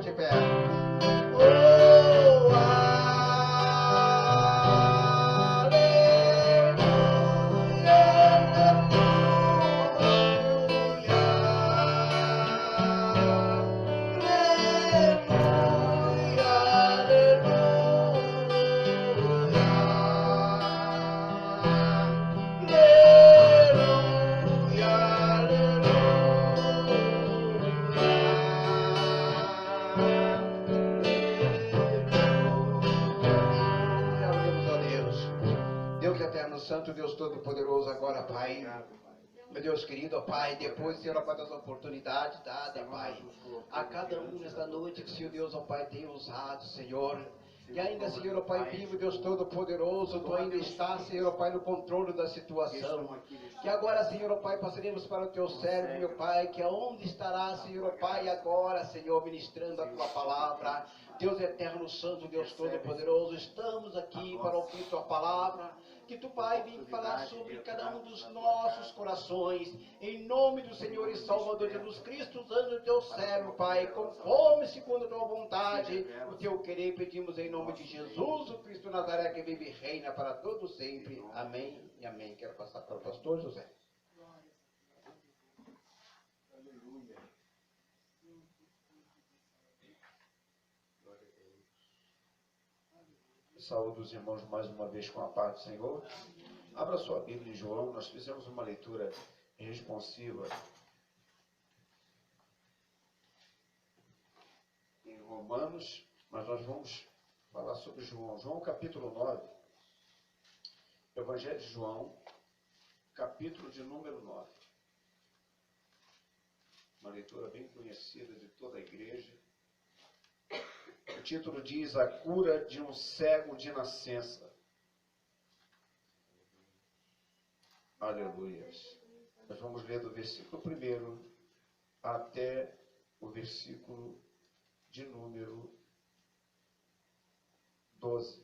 de pé. Santo Deus Todo-Poderoso, agora, Pai, meu Deus querido, ó Pai, depois, Senhor, ó Pai, das oportunidades dadas, Pai, a cada um nesta noite que, Senhor Deus, ó Pai, tem usado, Senhor, e ainda, Senhor, ó Pai, vivo, Deus Todo-Poderoso, Tu ainda estás, Senhor, ó Pai, no controle da situação, que agora, Senhor, ó Pai, passaremos para o Teu servo, meu Pai, que aonde estará, Senhor, ó Pai, agora, Senhor, ministrando a Tua palavra, Deus eterno, Santo, Deus Todo-Poderoso, estamos aqui para ouvir Tua palavra, que Tu, Pai, vem falar sobre cada um dos nossos corações, em nome do Senhor e Salvador Jesus Cristo, usando o Teu servo, Pai, conforme segundo a Tua vontade, o Teu querer, pedimos em nome de Jesus, o Cristo Nazaré, que vive e reina para todos sempre. Amém e amém. Quero passar para o pastor José. Saúde os irmãos mais uma vez com a paz do Senhor. Abra sua Bíblia em João. Nós fizemos uma leitura responsiva em Romanos, mas nós vamos falar sobre João. João capítulo 9. Evangelho de João, capítulo de número 9. Uma leitura bem conhecida de toda a igreja. O título diz: A cura de um cego de nascença. Aleluia. Nós vamos ler do versículo 1 até o versículo de número 12.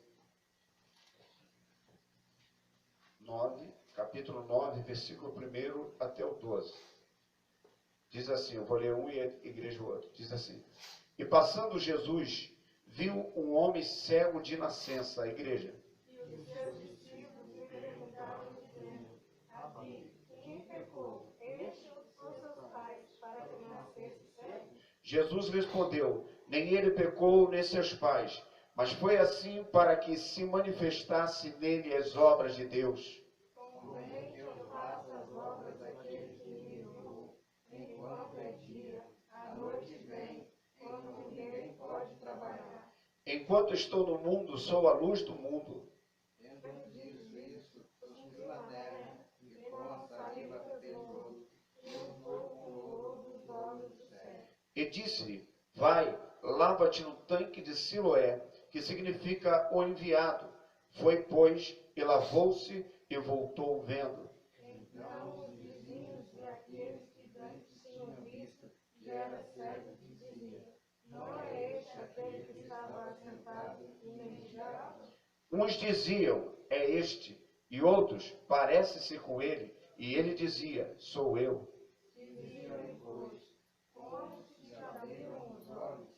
9, capítulo 9, versículo 1 até o 12. Diz assim, eu vou ler um e a igreja o outro. Diz assim: E passando Jesus, viu um homem cego de nascença. A igreja. E os seus discípulos lhe perguntaram, dizendo: Rabi, quem pecou, este ou seus pais, para que nascesse cego? Jesus respondeu: Nem ele pecou, nem seus pais, mas foi assim para que se manifestasse nele as obras de Deus. Convém que eu faça as obras daquele que me enviou, enquanto é dia, a noite vem, quando ninguém pode trabalhar. Enquanto estou no mundo, sou a luz do mundo. Tendo dito isso, cuspiu na terra, e com a saliva fez lodo, e usou com o lodo os olhos do cego. E disse-lhe: Vai, lava-te no tanque de Siloé, que significa o enviado. Foi, pois, e lavou-se e voltou vendo. Então os vizinhos e aqueles que antes tinham visto que era cego diziam: Não é este aquele que estava assentado e mendigava? Uns diziam: É este, e outros: Parece-se com ele. E ele dizia: Sou eu. Diziam-lhe, pois, como se abriram os olhos?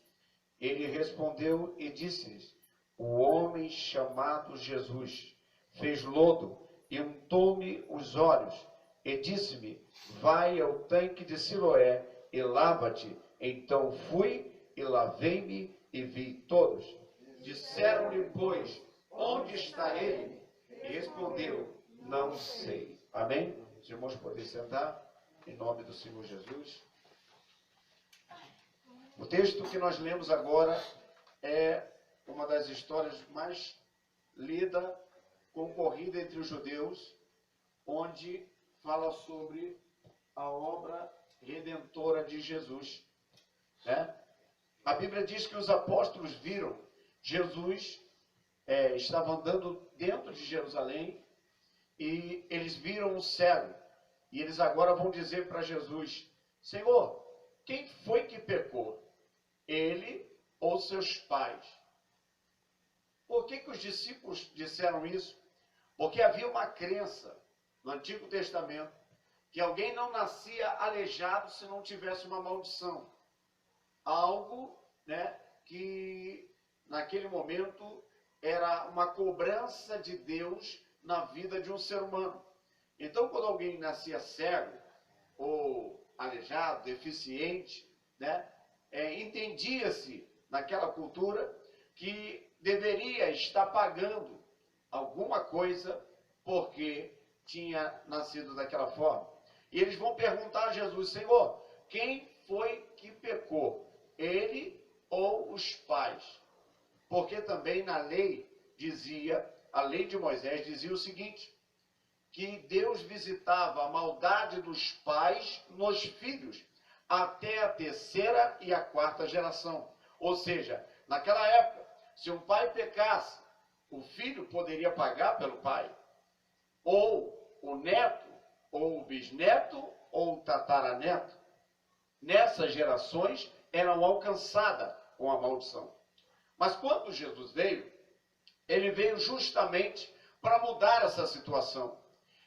Ele respondeu e disse-lhes: O homem chamado Jesus fez lodo e untou-me os olhos, e disse-me: Vai ao tanque de Siloé e lava-te. Então fui e lavei-me e vi todos. Disseram-lhe, pois, onde está ele? E respondeu: Não sei. Amém? Os irmãos podem sentar, em nome do Senhor Jesus. O texto que nós lemos agora é uma das histórias mais lida, concorrida entre os judeus, onde fala sobre a obra redentora de Jesus. Né? A Bíblia diz que os apóstolos viram Jesus, estava andando dentro de Jerusalém, e eles viram um cego. E eles agora vão dizer para Jesus: Senhor, quem foi que pecou? Ele ou seus pais? Por que os discípulos disseram isso? Porque havia uma crença no Antigo Testamento que alguém não nascia aleijado se não tivesse uma maldição. Algo, né, naquele momento, era uma cobrança de Deus na vida de um ser humano. Então, quando alguém nascia cego, ou aleijado, deficiente, né, entendia-se naquela cultura que deveria estar pagando alguma coisa porque tinha nascido daquela forma. E eles vão perguntar a Jesus: Senhor, quem foi que pecou? Ele ou os pais? Porque também na lei dizia, a lei de Moisés dizia o seguinte, que Deus visitava a maldade dos pais nos filhos até a terceira e a quarta geração. Ou seja, naquela época, se um pai pecasse, o filho poderia pagar pelo pai, ou o neto, ou o bisneto, ou o tataraneto. Nessas gerações eram alcançadas com a maldição. Mas quando Jesus veio, ele veio justamente para mudar essa situação.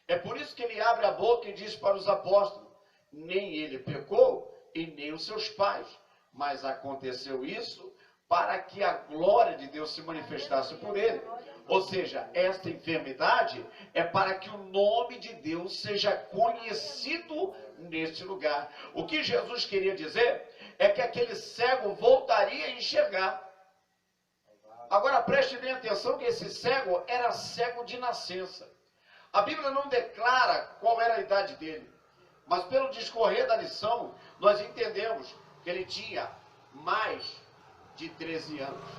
É por isso que ele abre a boca e diz para os apóstolos: nem ele pecou e nem os seus pais, mas aconteceu isso para que a glória de Deus se manifestasse por ele. Ou seja, esta enfermidade é para que o nome de Deus seja conhecido neste lugar. O que Jesus queria dizer é que aquele cego voltaria a enxergar. Agora preste bem atenção que esse cego era cego de nascença. A Bíblia não declara qual era a idade dele, mas pelo discorrer da lição, nós entendemos que ele tinha mais de 13 anos.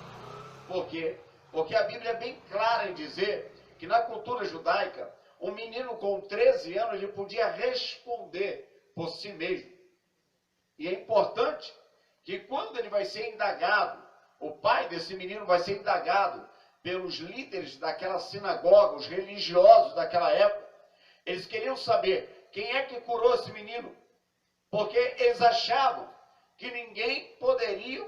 Por quê? Porque a Bíblia é bem clara em dizer que na cultura judaica, um menino com 13 anos ele podia responder por si mesmo. E é importante que quando ele vai ser indagado, o pai desse menino vai ser indagado pelos líderes daquela sinagoga, os religiosos daquela época, eles queriam saber quem é que curou esse menino, porque eles achavam que ninguém poderia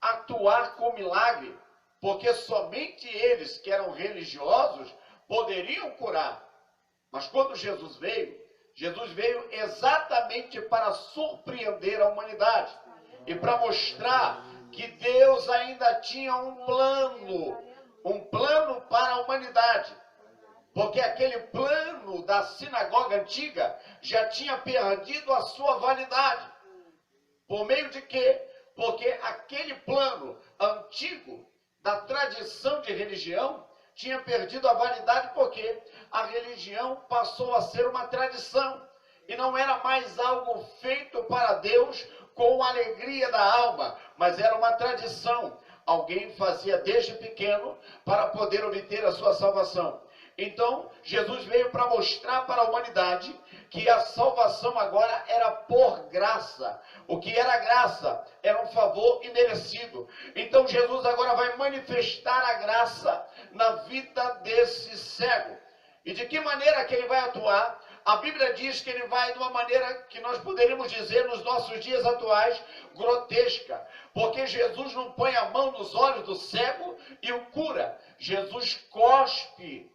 atuar com milagre, porque somente eles que eram religiosos poderiam curar. Mas quando Jesus veio exatamente para surpreender a humanidade e para mostrar que Deus ainda tinha um plano para a humanidade. Porque aquele plano da sinagoga antiga já tinha perdido a sua validade. Por meio de quê? Porque aquele plano antigo da tradição de religião tinha perdido a validade, porque a religião passou a ser uma tradição e não era mais algo feito para Deus com alegria da alma, mas era uma tradição. Alguém fazia desde pequeno para poder obter a sua salvação. Então, Jesus veio para mostrar para a humanidade que a salvação agora era por graça. O que era graça? Era um favor imerecido. Então, Jesus agora vai manifestar a graça na vida desse cego. E de que maneira que ele vai atuar? A Bíblia diz que ele vai de uma maneira que nós poderíamos dizer nos nossos dias atuais, grotesca. Porque Jesus não põe a mão nos olhos do cego e o cura. Jesus cospe,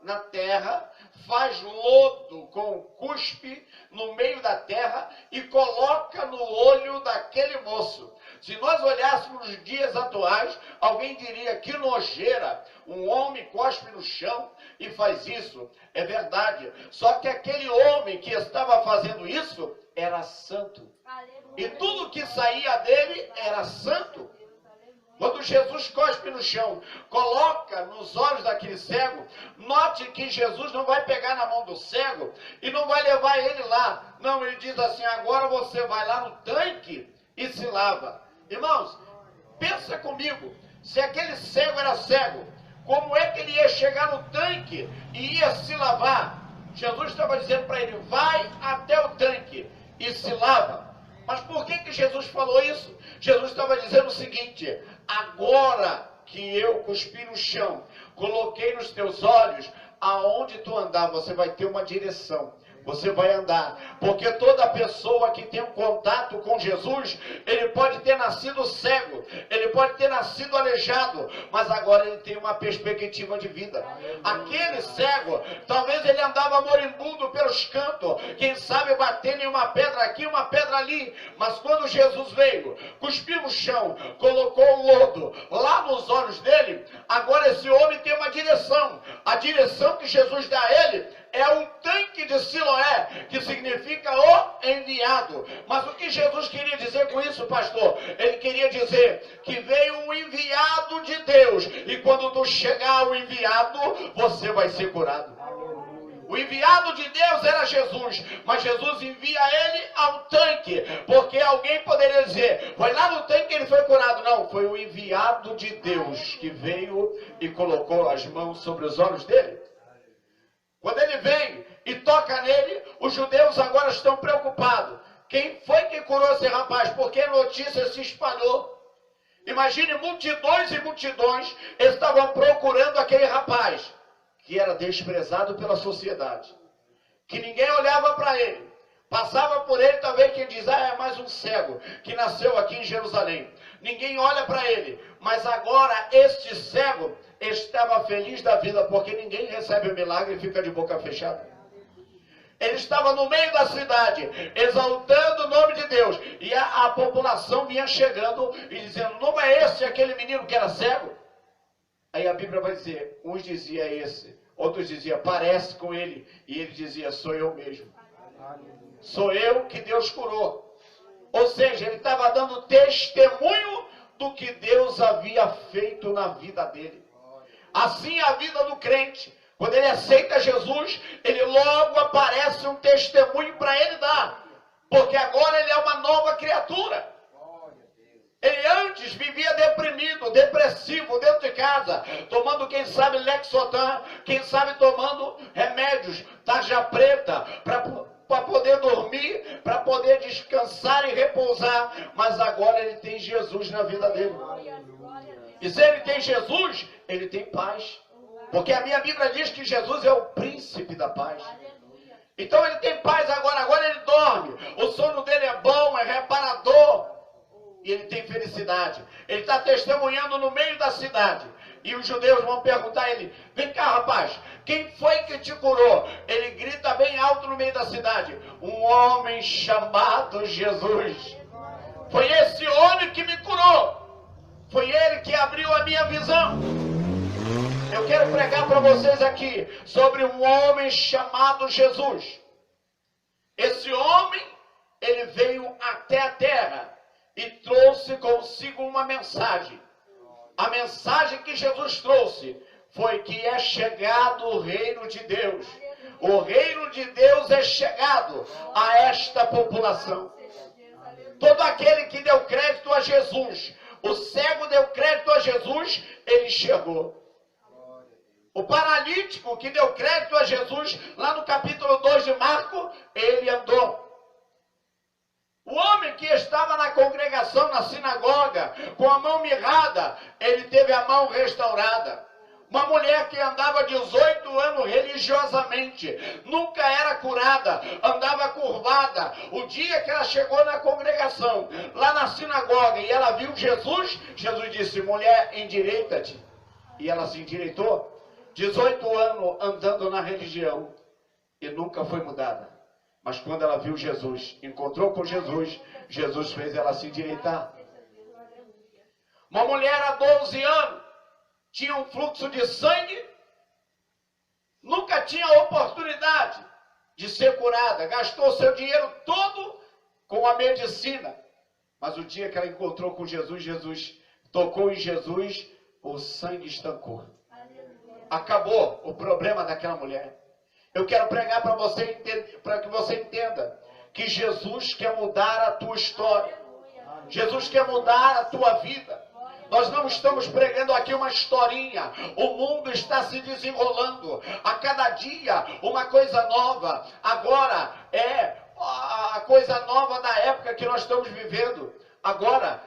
na terra, faz lodo com cuspe no meio da terra e coloca no olho daquele moço. Se nós olhássemos nos dias atuais, alguém diria: que nojeira, um homem cospe no chão e faz isso. É verdade, só que aquele homem que estava fazendo isso era santo. E tudo que saía dele era santo. Quando Jesus cospe no chão, coloca nos olhos daquele cego, note que Jesus não vai pegar na mão do cego e não vai levar ele lá. Não, ele diz assim: agora você vai lá no tanque e se lava. Irmãos, pensa comigo, se aquele cego era cego, como é que ele ia chegar no tanque e ia se lavar? Jesus estava dizendo para ele: vai até o tanque e se lava. Mas por que Jesus falou isso? Jesus estava dizendo o seguinte: agora que eu cuspi no chão, coloquei nos teus olhos, aonde tu andar, você vai ter uma direção. você vai andar. Porque toda pessoa que tem um contato com Jesus, ele pode ter nascido cego, ele pode ter nascido aleijado, mas agora ele tem uma perspectiva de vida. Aquele cego, talvez ele andava moribundo pelos cantos, quem sabe batendo em uma pedra aqui, uma pedra ali, mas quando Jesus veio, cuspiu no chão, colocou o lodo lá nos olhos dele, agora esse homem tem uma direção. A direção que Jesus dá a ele é um tanque de Siloé, que significa o enviado. Mas o que Jesus queria dizer com isso, pastor? Ele queria dizer que veio um enviado de Deus, e quando tu chegar ao enviado, você vai ser curado. O enviado de Deus era Jesus, mas Jesus envia ele ao tanque, porque alguém poderia dizer, foi lá no tanque que ele foi curado. Não, foi o enviado de Deus que veio e colocou as mãos sobre os olhos dele. Quando ele vem e toca nele, os judeus agora estão preocupados. Quem foi que curou esse rapaz? Porque a notícia se espalhou. Imagine multidões e multidões estavam procurando aquele rapaz, que era desprezado pela sociedade, que ninguém olhava para ele. Passava por ele, talvez quem diz, é mais um cego que nasceu aqui em Jerusalém. Ninguém olha para ele, mas agora este cego estava feliz da vida, porque ninguém recebe o milagre e fica de boca fechada. Ele estava no meio da cidade, exaltando o nome de Deus, e a população vinha chegando e dizendo, não é esse aquele menino que era cego? Aí a Bíblia vai dizer, uns diziam esse, outros diziam, parece com ele, e ele dizia, sou eu mesmo. Sou eu que Deus curou. Ou seja, ele estava dando testemunho do que Deus havia feito na vida dele. Assim a vida do crente, quando ele aceita Jesus, ele logo aparece um testemunho para ele dar, porque agora ele é uma nova criatura. Ele antes vivia deprimido, depressivo, dentro de casa, tomando, quem sabe, Lexotan, quem sabe tomando remédios, tarja preta, para poder dormir, para poder descansar e repousar. Mas agora ele tem Jesus na vida dele. E se ele tem Jesus, ele tem paz. Porque a minha Bíblia diz que Jesus é o príncipe da paz. Então ele tem paz agora ele dorme. O sono dele é bom, é reparador. E ele tem felicidade. Ele está testemunhando no meio da cidade. E os judeus vão perguntar a ele, vem cá rapaz, quem foi que te curou? Ele grita bem alto no meio da cidade, um homem chamado Jesus. Foi esse homem que me curou. Foi ele que abriu a minha visão. Eu quero pregar para vocês aqui sobre um homem chamado Jesus. Esse homem, ele veio até a terra e trouxe consigo uma mensagem. A mensagem que Jesus trouxe foi que é chegado o reino de Deus. O reino de Deus é chegado a esta população. Todo aquele que deu crédito a Jesus, o cego deu crédito a Jesus, ele chegou. O paralítico que deu crédito a Jesus, lá no capítulo 2 de Marcos, ele andou. O homem que estava na congregação, na sinagoga, com a mão mirrada, ele teve a mão restaurada. Uma mulher que andava 18 anos religiosamente, nunca era curada, andava curvada. O dia que ela chegou na congregação, lá na sinagoga, e ela viu Jesus, Jesus disse, mulher, endireita-te. E ela se endireitou. 18 anos andando na religião e nunca foi mudada. Mas quando ela viu Jesus, encontrou com Jesus, Jesus fez ela se endireitar. Uma mulher há 12 anos, tinha um fluxo de sangue, nunca tinha oportunidade de ser curada, gastou seu dinheiro todo com a medicina. Mas o dia que ela encontrou com Jesus, Jesus tocou em Jesus, o sangue estancou. Acabou o problema daquela mulher. Eu quero pregar para você, para que você entenda que Jesus quer mudar a tua história. Jesus quer mudar a tua vida. Nós não estamos pregando aqui uma historinha. O mundo está se desenrolando. A cada dia uma coisa nova. Agora é a coisa nova da época que nós estamos vivendo. Agora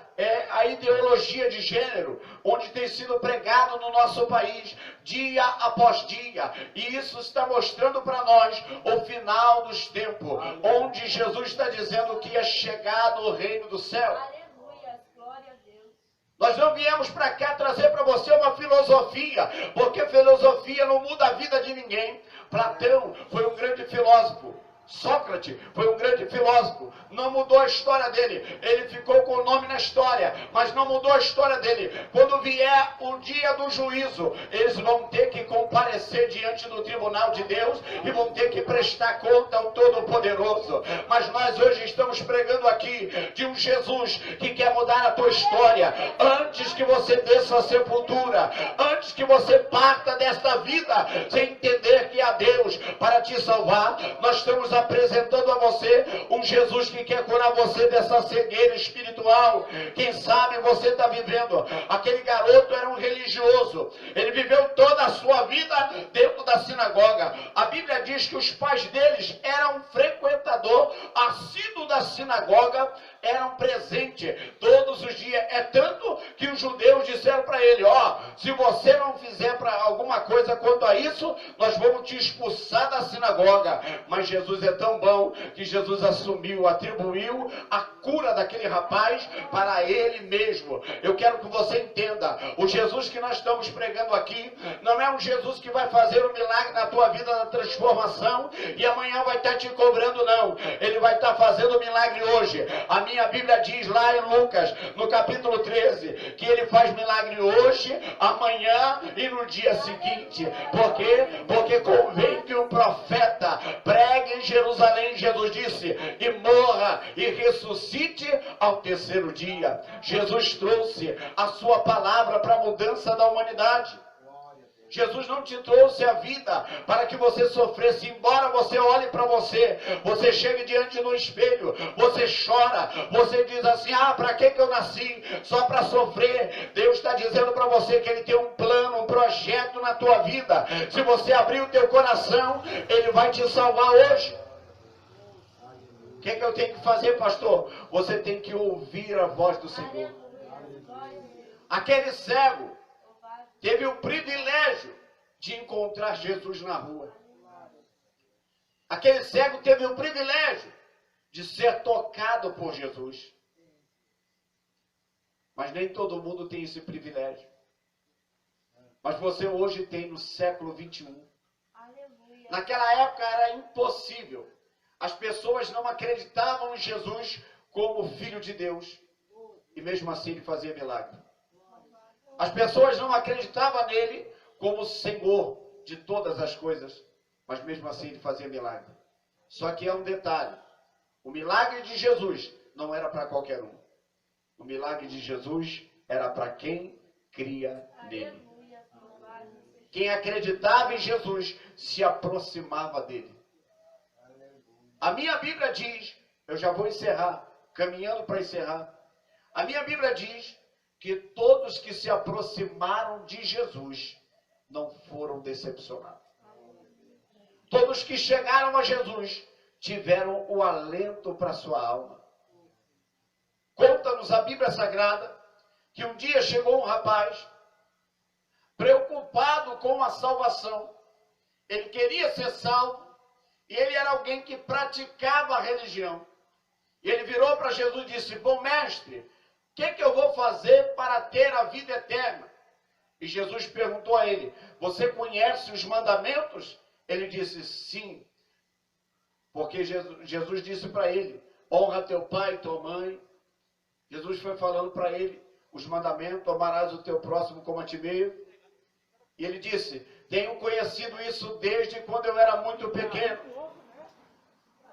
a ideologia de gênero, onde tem sido pregado no nosso país, dia após dia. E isso está mostrando para nós o final dos tempos, onde Jesus está dizendo que é chegado o reino do céu. Aleluia, glória a Deus. Nós não viemos para cá trazer para você uma filosofia, porque filosofia não muda a vida de ninguém. Platão foi um grande filósofo. Sócrates foi um grande filósofo, não mudou a história dele, ele ficou com o nome na história, mas não mudou a história dele. Quando vier o dia do juízo, eles vão ter que comparecer diante do tribunal de Deus e vão ter que prestar conta ao Todo-Poderoso. Mas nós hoje estamos pregando aqui de um Jesus que quer mudar a tua história, antes que você desça a sepultura, antes que você parta desta vida, sem entender que há Deus para te salvar. Nós estamos apresentando a você um Jesus que quer curar você dessa cegueira espiritual. Quem sabe você está vivendo. Aquele garoto era um religioso. Ele viveu toda a sua vida dentro da sinagoga. A Bíblia diz que os pais deles eram frequentador assíduo da sinagoga, eram presentes todos os dias. É tanto que os judeus disseram para ele: ó, se você não fizer alguma coisa quanto a isso, nós vamos te expulsar da sinagoga. Mas Jesus é tão bom que Jesus assumiu, atribuiu a cura daquele rapaz para ele mesmo. Eu quero que você entenda, o Jesus que nós estamos pregando aqui não é um Jesus que vai fazer um milagre na tua vida, na transformação, e amanhã vai estar te cobrando, não. Ele vai estar fazendo o milagre hoje. A minha Bíblia diz lá em Lucas, no capítulo 13, que ele faz milagre hoje, amanhã e no dia seguinte. Por quê? Porque convém que um profeta pregue em Jerusalém, Jesus disse, e morra e ressuscite ao terceiro dia. Jesus trouxe a sua palavra para a mudança da humanidade. Jesus não te trouxe a vida para que você sofresse. Embora você olhe para você, você chegue diante do espelho, você chora, você diz assim: ah, para que eu nasci? Só para sofrer. Deus está dizendo para você que Ele tem um plano, um projeto na tua vida. Se você abrir o teu coração, Ele vai te salvar hoje. O que eu tenho que fazer, pastor? Você tem que ouvir a voz do Senhor. Aquele cego teve o privilégio de encontrar Jesus na rua. Aquele cego teve o privilégio de ser tocado por Jesus. Mas nem todo mundo tem esse privilégio. Mas você hoje tem no século 21. Naquela época era impossível. As pessoas não acreditavam em Jesus como Filho de Deus. E mesmo assim Ele fazia milagre. As pessoas não acreditavam nele como Senhor de todas as coisas, mas mesmo assim Ele fazia milagre. Só que é um detalhe: o milagre de Jesus não era para qualquer um. O milagre de Jesus era para quem cria nele. Quem acreditava em Jesus se aproximava dele. A minha Bíblia diz, eu já vou encerrar, caminhando para encerrar. A minha Bíblia diz que todos que se aproximaram de Jesus não foram decepcionados. Todos que chegaram a Jesus tiveram o alento para sua alma. Conta-nos a Bíblia Sagrada que um dia chegou um rapaz preocupado com a salvação. Ele queria ser salvo e ele era alguém que praticava a religião. E ele virou para Jesus e disse: bom mestre, o que eu vou fazer para ter a vida eterna? E Jesus perguntou a ele: você conhece os mandamentos? Ele disse: sim. Porque Jesus disse para ele: honra teu pai e tua mãe. Jesus foi falando para ele os mandamentos: amarás o teu próximo como a ti mesmo. E ele disse: tenho conhecido isso desde quando eu era muito pequeno.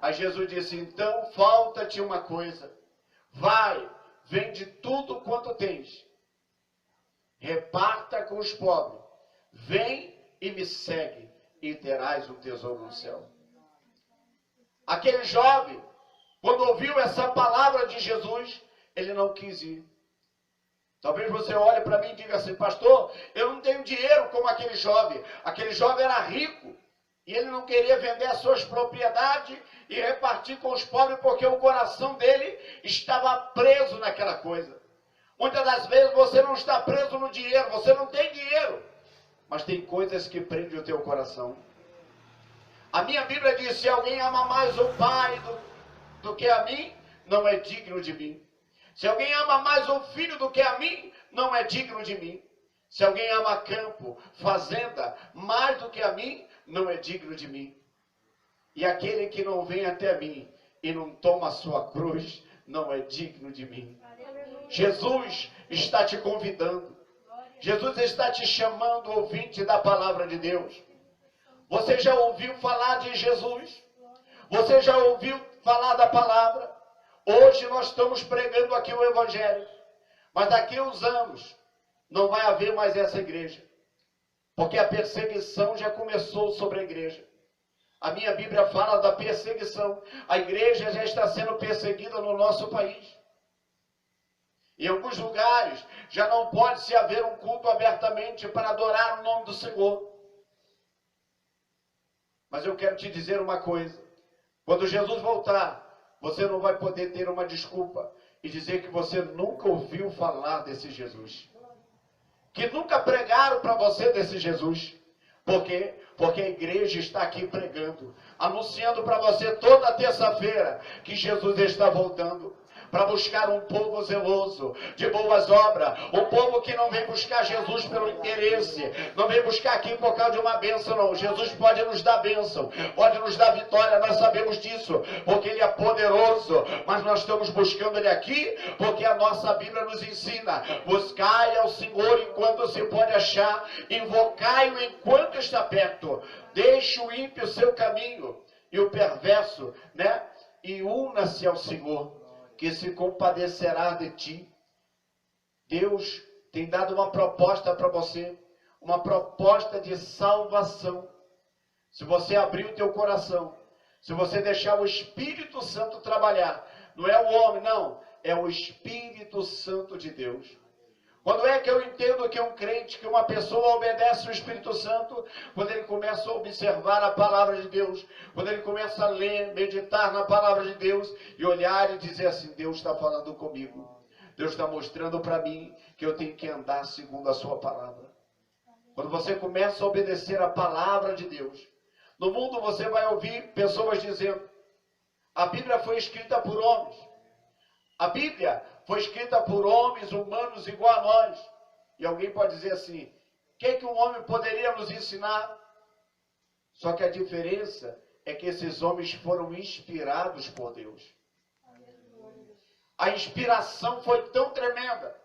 Aí Jesus disse: então falta-te uma coisa. Vai, vende tudo quanto tens, reparta com os pobres, vem e me segue, e terás um tesouro no céu. Aquele jovem, quando ouviu essa palavra de Jesus, ele não quis ir. Talvez você olhe para mim e diga assim: pastor, eu não tenho dinheiro como aquele jovem. Aquele jovem era rico, e ele não queria vender as suas propriedades e repartir com os pobres, porque o coração dele estava preso naquela coisa. Muitas das vezes você não está preso no dinheiro, você não tem dinheiro, mas tem coisas que prendem o teu coração. A minha Bíblia diz, se alguém ama mais o pai do que a mim, não é digno de mim. Se alguém ama mais o filho do que a mim, não é digno de mim. Se alguém ama campo, fazenda, mais do que a mim, não é digno de mim. E aquele que não vem até mim e não toma a sua cruz, não é digno de mim. Jesus está te convidando. Jesus está te chamando, ouvinte da palavra de Deus. Você já ouviu falar de Jesus? Você já ouviu falar da palavra? Hoje nós estamos pregando aqui o Evangelho. Mas daqui a uns anos não vai haver mais essa igreja. Porque a perseguição já começou sobre a igreja. A minha Bíblia fala da perseguição. A igreja já está sendo perseguida no nosso país. Em alguns lugares já não pode se haver um culto abertamente para adorar o nome do Senhor. Mas eu quero te dizer uma coisa. Quando Jesus voltar, você não vai poder ter uma desculpa e dizer que você nunca ouviu falar desse Jesus. Que nunca pregaram para você desse Jesus. Por quê? Porque a igreja está aqui pregando, anunciando para você toda terça-feira que Jesus está voltando. Para buscar um povo zeloso, de boas obras, um povo que não vem buscar Jesus pelo interesse, não vem buscar aqui por causa de uma bênção, não. Jesus pode nos dar bênção, pode nos dar vitória, nós sabemos disso, porque Ele é poderoso, mas nós estamos buscando Ele aqui, porque a nossa Bíblia nos ensina, buscai ao Senhor enquanto se pode achar, invocai-o enquanto está perto, deixe o ímpio seu caminho, e o perverso, né? E una-se ao Senhor, que se compadecerá de ti. Deus tem dado uma proposta para você, uma proposta de salvação. Se você abrir o teu coração, se você deixar o Espírito Santo trabalhar, não é o homem, não, é o Espírito Santo de Deus. Quando é que eu entendo que um crente, que uma pessoa obedece ao Espírito Santo? Quando ele começa a observar a palavra de Deus, quando ele começa a ler, meditar na palavra de Deus e olhar e dizer assim, Deus está falando comigo. Deus está mostrando para mim que eu tenho que andar segundo a sua palavra. Quando você começa a obedecer a palavra de Deus, no mundo você vai ouvir pessoas dizendo, a Bíblia foi escrita por homens. A Bíblia foi escrita por homens humanos igual a nós. E alguém pode dizer assim, o que um homem poderia nos ensinar? Só que a diferença é que esses homens foram inspirados por Deus. A inspiração foi tão tremenda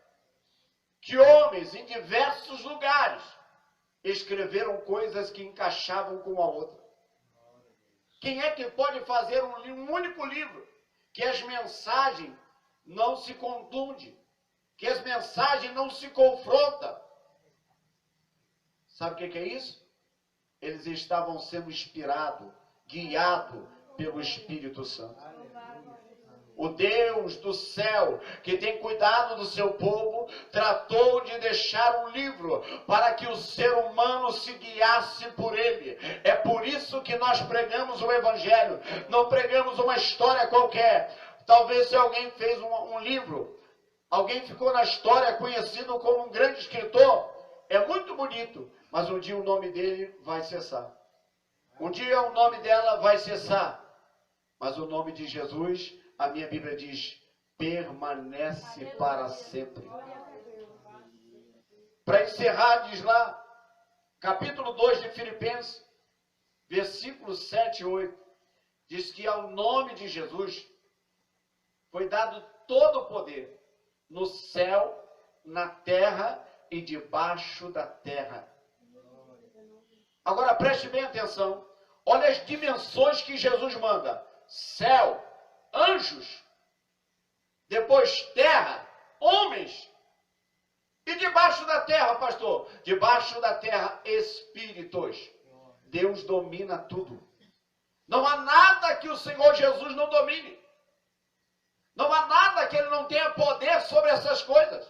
que homens em diversos lugares escreveram coisas que encaixavam com a outra. Quem é que pode fazer um único livro que as mensagens não se contunde, que as mensagens não se confrontam? Sabe o que é isso? Eles estavam sendo inspirados, guiados pelo Espírito Santo. O Deus do céu, que tem cuidado do seu povo, tratou de deixar um livro para que o ser humano se guiasse por ele. É por isso que nós pregamos o Evangelho, não pregamos uma história qualquer. Talvez se alguém fez um livro, alguém ficou na história conhecido como um grande escritor, é muito bonito, mas um dia o nome dele vai cessar. Um dia o nome dela vai cessar, mas o nome de Jesus, a minha Bíblia diz, permanece para sempre. Para encerrar, diz lá, capítulo 2 de Filipenses, versículos 7 e 8, diz que ao nome de Jesus foi dado todo o poder, no céu, na terra e debaixo da terra. Agora preste bem atenção, olha as dimensões que Jesus manda. Céu, anjos, depois terra, homens, e debaixo da terra, pastor, debaixo da terra, espíritos. Deus domina tudo. Não há nada que o Senhor Jesus não domine. Não há nada que Ele não tenha poder sobre essas coisas.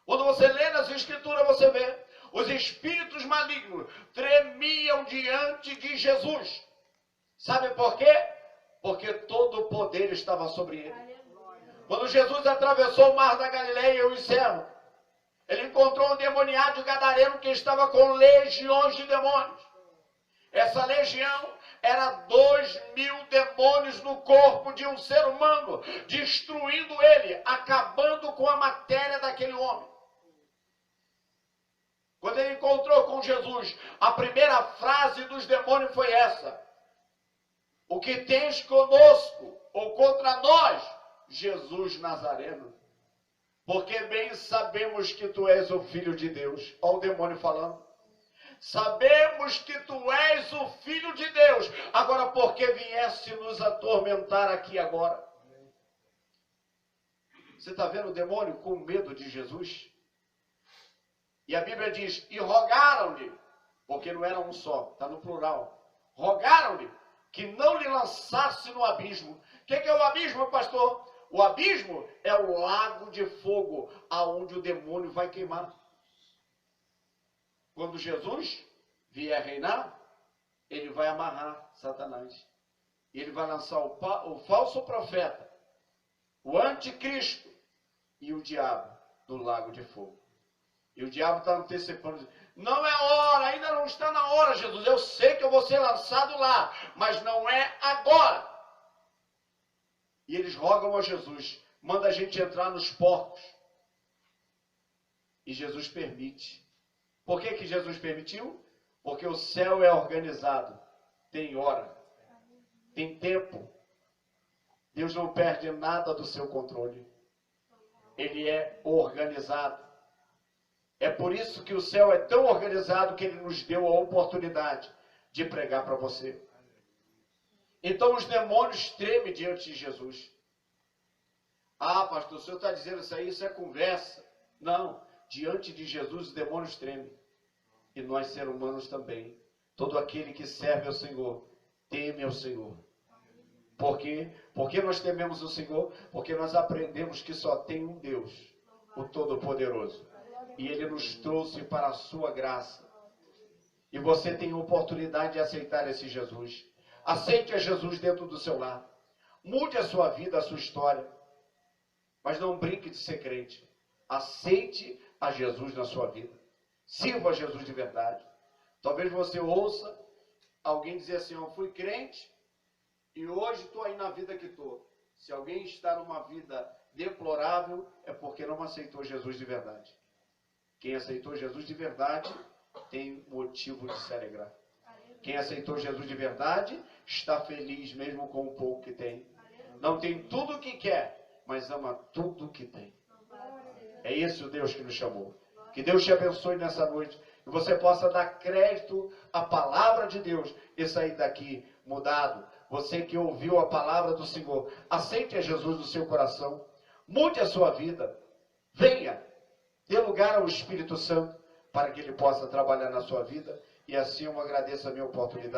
Quando você lê nas Escrituras, você vê, os espíritos malignos tremiam diante de Jesus. Sabe por quê? Porque todo o poder estava sobre ele. Quando Jesus atravessou o mar da Galileia, eu encerro, ele encontrou um endemoniado gadareno que estava com legiões de demônios. Essa legião era 2.000 demônios no corpo de um ser humano, destruindo ele, acabando com a matéria daquele homem. Quando ele encontrou com Jesus, a primeira frase dos demônios foi essa: o que tens conosco, ou contra nós, Jesus Nazareno? Porque bem sabemos que tu és o Filho de Deus. Olha o demônio falando. Sabemos que tu és o Filho de Deus. Agora, por que vieste nos atormentar aqui agora? Você está vendo o demônio com medo de Jesus? E a Bíblia diz, e rogaram-lhe, porque não era um só, está no plural. Rogaram-lhe que não lhe lançasse no abismo. O que é o abismo, pastor? O abismo é o lago de fogo, aonde o demônio vai queimar. Quando Jesus vier reinar, ele vai amarrar Satanás. Ele vai lançar o falso profeta, o anticristo e o diabo no lago de fogo. E o diabo está antecipando. Não é hora, ainda não está na hora, Jesus. Eu sei que eu vou ser lançado lá, mas não é agora. E eles rogam a Jesus, manda a gente entrar nos porcos. E Jesus permite. Por que Jesus permitiu? Porque o céu é organizado. Tem hora. Tem tempo. Deus não perde nada do seu controle. Ele é organizado. É por isso que o céu é tão organizado que ele nos deu a oportunidade de pregar para você. Então os demônios tremem diante de Jesus. Ah, pastor, o senhor está dizendo isso é conversa. Não, diante de Jesus os demônios tremem. E nós seres humanos também. Todo aquele que serve ao Senhor, teme ao Senhor. Por quê? Por que nós tememos o Senhor? Porque nós aprendemos que só tem um Deus, o Todo-Poderoso. E Ele nos trouxe para a sua graça. E você tem a oportunidade de aceitar esse Jesus. Aceite a Jesus dentro do seu lar. Mude a sua vida, a sua história. Mas não brinque de ser crente. Aceite a Jesus na sua vida. Sirva a Jesus de verdade. Talvez você ouça alguém dizer assim, eu fui crente e hoje estou aí na vida que estou. Se alguém está numa vida deplorável, é porque não aceitou Jesus de verdade. Quem aceitou Jesus de verdade tem motivo de se alegrar. Quem aceitou Jesus de verdade está feliz mesmo com o pouco que tem. Não tem tudo o que quer, mas ama tudo o que tem. É esse o Deus que nos chamou. Que Deus te abençoe nessa noite. Que você possa dar crédito à palavra de Deus e sair daqui mudado. Você que ouviu a palavra do Senhor, aceite a Jesus no seu coração. Mude a sua vida. Venha. Dê lugar ao Espírito Santo para que Ele possa trabalhar na sua vida. E assim eu agradeço a minha oportunidade.